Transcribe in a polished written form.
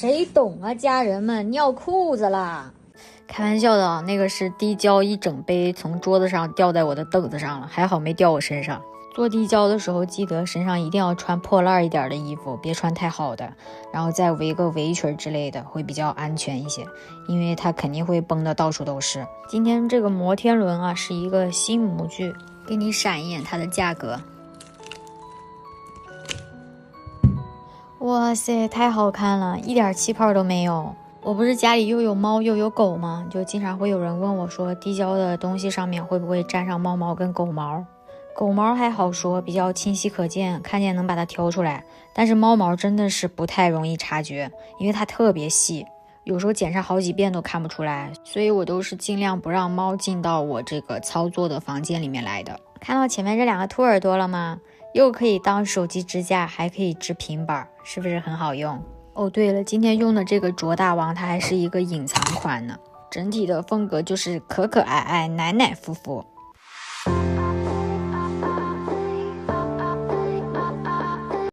谁懂啊，家人们，尿裤子啦！开玩笑的啊，那个是滴胶一整杯从桌子上掉在我的凳子上了，还好没掉我身上。做滴胶的时候，记得身上一定要穿破烂一点的衣服，别穿太好的，然后再围个围裙之类的，会比较安全一些，因为它肯定会崩得到处都是。今天这个摩天轮啊，是一个新模具，给你闪一眼它的价格。哇塞，太好看了，一点气泡都没有。我不是家里又有猫又有狗吗？就经常会有人问我说，滴胶的东西上面会不会沾上猫毛跟狗毛？狗毛还好说，比较清晰可见，看见能把它挑出来。但是猫毛真的是不太容易察觉，因为它特别细，有时候检查好几遍都看不出来。所以我都是尽量不让猫进到我这个操作的房间里面来的。看到前面这两个兔耳朵了吗？又可以当手机支架，还可以支平板，是不是很好用？哦，对了，今天用的这个卓大王它还是一个隐藏款呢，整体的风格就是可可爱爱、奶奶夫妇。